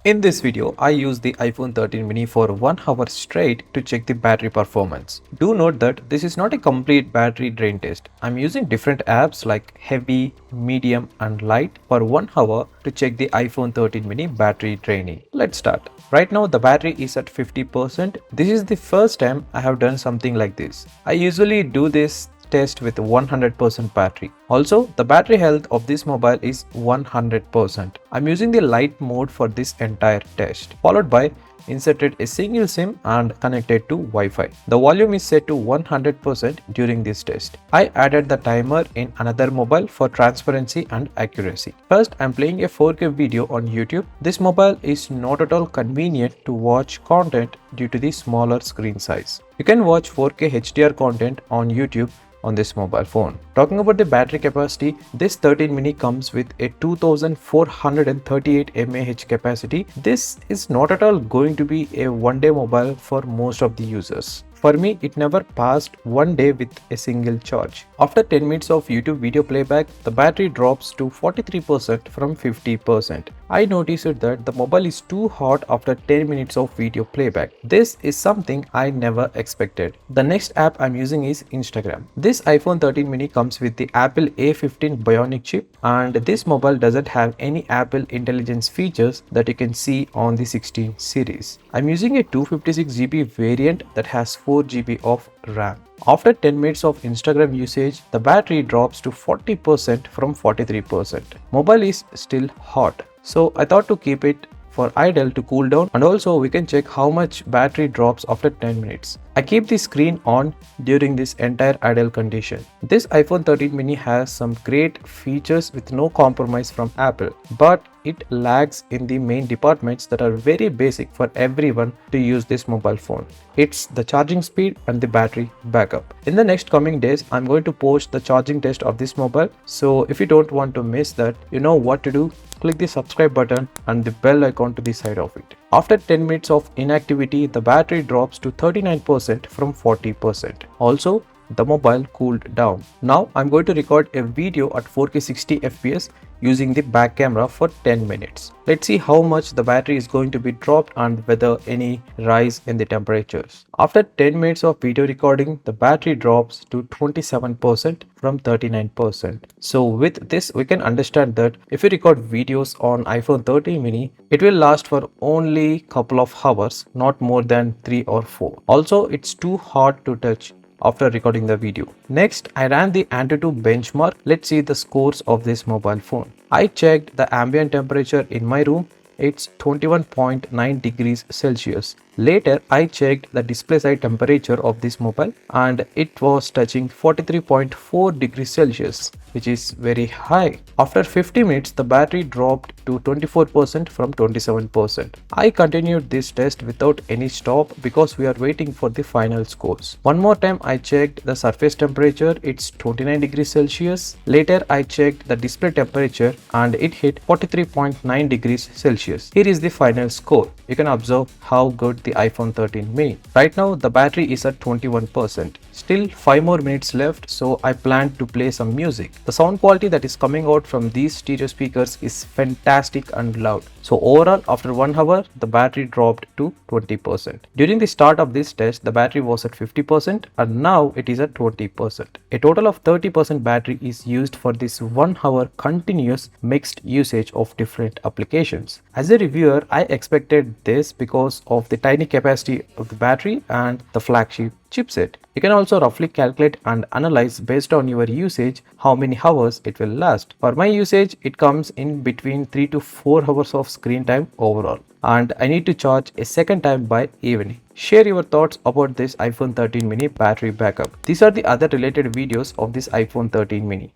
In this video, I use the iPhone 13 mini for 1 hour straight to check the battery performance. Do note that this is not a complete battery drain test. I'm using different apps like heavy, medium and light for 1 hour to check the iPhone 13 mini battery draining. Let's start. Right now the battery is at 50%. This is the first time I have done something like this. I usually do this test with 100% battery. Also, the battery health of this mobile is 100%. I'm using the light mode for this entire test, followed by inserted a single SIM and connected to Wi-Fi. The volume is set to 100% during this test. I added the timer in another mobile for transparency and accuracy. First, I'm playing a 4K video on YouTube. This mobile is not at all convenient to watch content due to the smaller screen size. You can watch 4K HDR content on YouTube on this mobile phone. Talking about the battery capacity, this 13 mini comes with a 2438 mAh capacity. This is not at all going to be a one-day mobile for most of the users. For me, it never passed one day with a single charge. After 10 minutes of YouTube video playback, the battery drops to 43% from 50%. I noticed that the mobile is too hot after 10 minutes of video playback. This is something I never expected. The next app I'm using is Instagram. This iPhone 13 mini comes with the Apple A15 Bionic chip, and this mobile doesn't have any Apple Intelligence features that you can see on the 16 series. I'm using a 256GB variant that has 4GB of RAM. After 10 minutes of Instagram usage, the battery drops to 40% from 43%. Mobile is still hot, so I thought to keep it for idle to cool down, and also we can check how much battery drops after 10 minutes. I keep the screen on during this entire idle condition. This iPhone 13 mini has some great features with no compromise from Apple, but it lags in the main departments that are very basic for everyone to use this mobile phone. It's the charging speed and the battery backup. In the next coming days, I'm going to post the charging test of this mobile. So if you don't want to miss that, you know what to do. Click the subscribe button and the bell icon to the side of it. After 10 minutes of inactivity, the battery drops to 39% from 40%. Also, the mobile cooled down. Now I'm going to record a video at 4K 60 FPS using the back camera for 10 minutes. Let's see how much the battery is going to be dropped and whether any rise in the temperatures. After 10 minutes of video recording, the battery drops to 27% from 39%. So with this, we can understand that if you record videos on iPhone 13 mini, it will last for only couple of hours, not more than 3 or 4. Also, it's too hot to touch after recording the video. Next, I ran the Antutu benchmark. Let's see the scores of this mobile phone. I checked the ambient temperature in my room. It's 21.9 degrees Celsius. Later, I checked the display side temperature of this mobile and it was touching 43.4 degrees Celsius, which is very high. After 50 minutes, the battery dropped to 24% from 27%. I continued this test without any stop because we are waiting for the final scores. One more time, I checked the surface temperature. It's 29 degrees Celsius. Later, I checked the display temperature and it hit 43.9 degrees Celsius. Here is the final score. You can observe how good the iPhone 13 mini. Right now the battery is at 21%. Still 5 more minutes left, so I plan to play some music. The sound quality that is coming out from these stereo speakers is fantastic and loud. So overall, after 1 hour, the battery dropped to 20%. During the start of this test, the battery was at 50% and now it is at 20%. A total of 30% battery is used for this 1 hour continuous mixed usage of different applications. As a reviewer, I expected this because of the tiny capacity of the battery and the flagship chipset. You can also roughly calculate and analyze based on your usage how many hours it will last. For my usage, it comes in between 3 to 4 hours of screen time overall, and I need to charge a second time by evening. Share your thoughts about this iPhone 13 mini battery backup. These are the other related videos of this iPhone 13 mini.